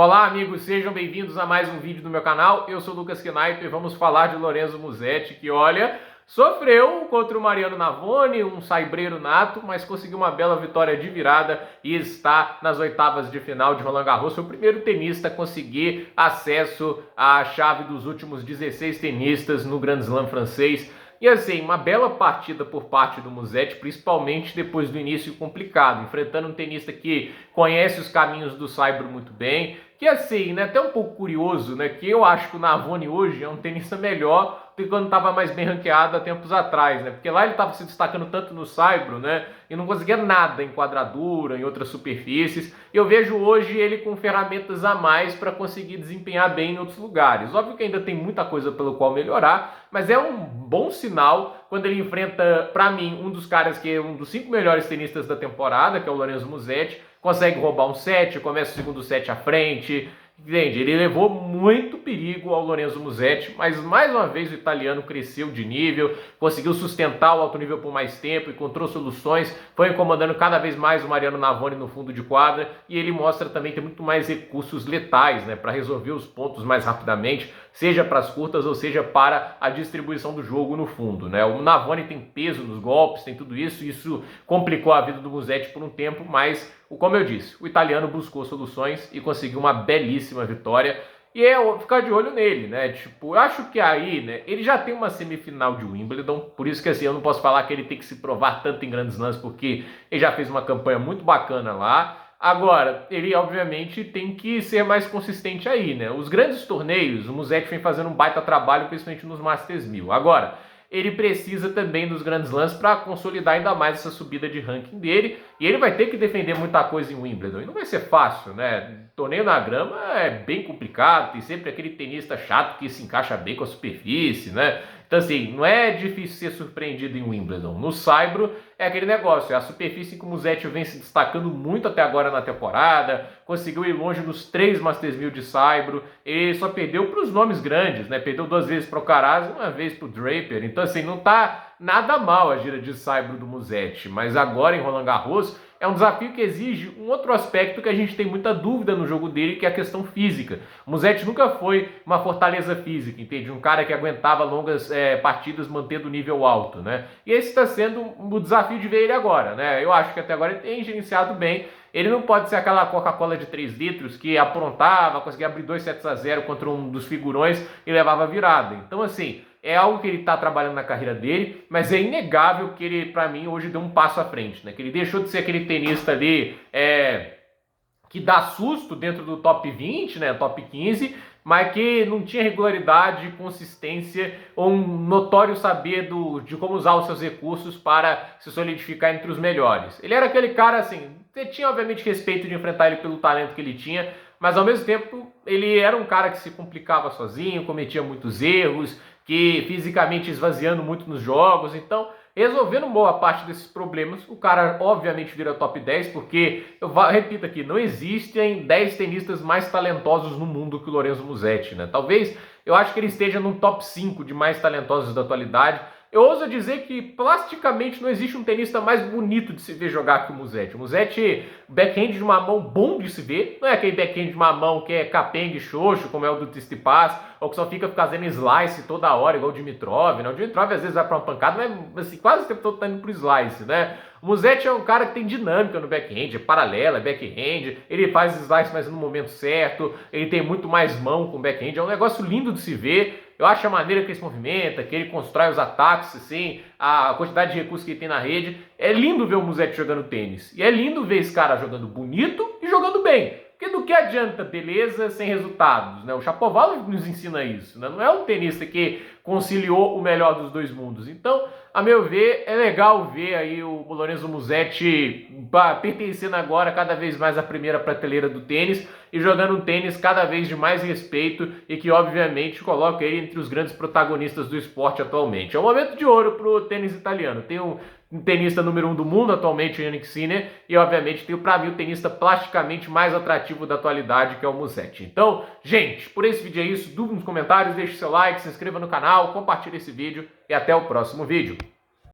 Olá amigos, sejam bem-vindos a mais um vídeo do meu canal. Eu sou o Lucas Knipe e vamos falar de Lorenzo Musetti, que olha, sofreu contra o Mariano Navoni, um saibreiro nato, mas conseguiu uma bela vitória de virada e está nas oitavas de final de Roland Garros. Foi o primeiro tenista a conseguir acesso à chave dos últimos 16 tenistas no Grand Slam francês. E assim, uma bela partida por parte do Musetti, principalmente depois do início complicado, enfrentando um tenista que conhece os caminhos do saibro muito bem, que assim, né, até um pouco curioso, né, que eu acho que o Navoni hoje é um tenista melhor do que quando estava mais bem ranqueado há tempos atrás, né, porque lá ele estava se destacando tanto no saibro, né, e não conseguia nada em quadradura, em outras superfícies, e eu vejo hoje ele com ferramentas a mais para conseguir desempenhar bem em outros lugares. Óbvio que ainda tem muita coisa pelo qual melhorar, mas é um bom sinal quando ele enfrenta, para mim, um dos caras que é um dos 5 melhores tenistas da temporada, que é o Lorenzo Musetti, consegue roubar um set, começa o segundo set à frente, entende? Ele levou muito perigo ao Lorenzo Musetti, mas mais uma vez o italiano cresceu de nível, conseguiu sustentar o alto nível por mais tempo, encontrou soluções, foi incomodando cada vez mais o Mariano Navoni no fundo de quadra, e ele mostra também ter muito mais recursos letais, né, para resolver os pontos mais rapidamente, seja para as curtas ou seja para a distribuição do jogo no fundo, né? O Navoni tem peso nos golpes, tem tudo isso, isso complicou a vida do Musetti por um tempo, mas, como eu disse, o italiano buscou soluções e conseguiu uma belíssima vitória. E é ficar de olho nele, né? Tipo, eu acho que aí, né, ele já tem uma semifinal de Wimbledon, por isso que assim, eu não posso falar que ele tem que se provar tanto em grandes lances, porque ele já fez uma campanha muito bacana lá. Agora, ele obviamente tem que ser mais consistente aí, né? Os grandes torneios, o Musetti vem fazendo um baita trabalho, principalmente nos Masters 1000. Agora, ele precisa também dos grandes lances para consolidar ainda mais essa subida de ranking dele, e ele vai ter que defender muita coisa em Wimbledon, e não vai ser fácil, né? Torneio na grama é bem complicado, tem sempre aquele tenista chato que se encaixa bem com a superfície, né? Então assim, não é difícil ser surpreendido em Wimbledon. No saibro é aquele negócio, é a superfície que o Musetti vem se destacando muito até agora na temporada, conseguiu ir longe nos 3 Masters 1000 de saibro, ele só perdeu para os nomes grandes, né? Perdeu 2 vezes para o Alcaraz e 1 vez para o Draper, então assim, não tá nada mal a gira de saibro do Musetti, mas agora em Roland Garros é um desafio que exige um outro aspecto que a gente tem muita dúvida no jogo dele, que é a questão física. O Musetti nunca foi uma fortaleza física, entende? Um cara que aguentava longas partidas mantendo o nível alto, né? E esse está sendo o desafio de ver ele agora, né? Eu acho que até agora ele tem gerenciado bem. Ele não pode ser aquela Coca-Cola de 3 litros que aprontava, conseguia abrir 2-0 contra um dos figurões e levava virada. Então, assim, é algo que ele está trabalhando na carreira dele, mas é inegável que ele, para mim, hoje deu um passo à frente, né? Que ele deixou de ser aquele tenista ali que dá susto dentro do top 20, né? Top 15, mas que não tinha regularidade, consistência ou um notório saber de como usar os seus recursos para se solidificar entre os melhores. Ele era aquele cara assim, você tinha obviamente respeito de enfrentar ele pelo talento que ele tinha, mas ao mesmo tempo ele era um cara que se complicava sozinho, cometia muitos erros, que fisicamente esvaziando muito nos jogos, então resolvendo boa parte desses problemas, o cara obviamente vira top 10, porque, eu repito aqui, não existem 10 tenistas mais talentosos no mundo que o Lorenzo Musetti, né? Talvez, eu acho que ele esteja no top 5 de mais talentosos da atualidade. Eu ouso dizer que plasticamente não existe um tenista mais bonito de se ver jogar que o Musetti. O Musetti, backhand de uma mão bom de se ver, não é aquele backhand de uma mão que é capenga xoxo, como é o do Tsitsipas, ou que só fica fazendo slice toda hora, igual o Dimitrov, né? O Dimitrov às vezes vai para uma pancada, mas assim, quase o tempo todo tá indo pro slice, né? O Musetti é um cara que tem dinâmica no backhand, é paralela, é backhand, ele faz slice mas no momento certo, ele tem muito mais mão com o backhand, é um negócio lindo de se ver. Eu acho a maneira que ele se movimenta, que ele constrói os ataques, assim, a quantidade de recursos que ele tem na rede. É lindo ver o Musetti jogando tênis. E é lindo ver esse cara jogando bonito e jogando bem. Porque do que adianta beleza sem resultados, né? O Shapovalov nos ensina isso, né? Não é um tenista que conciliou o melhor dos dois mundos. Então, a meu ver, é legal ver aí o Lorenzo Musetti pertencendo agora cada vez mais à primeira prateleira do tênis e jogando um tênis cada vez de mais respeito e que, obviamente, coloca ele entre os grandes protagonistas do esporte atualmente. É um momento de ouro para o tênis italiano. Tem um tenista número 1 do mundo atualmente, o Jannik Sinner, e obviamente tem para mim o tenista plasticamente mais atrativo da atualidade, que é o Musetti. Então, gente, por esse vídeo é isso. Dúvida nos comentários, deixe seu like, se inscreva no canal, compartilhe esse vídeo e até o próximo vídeo.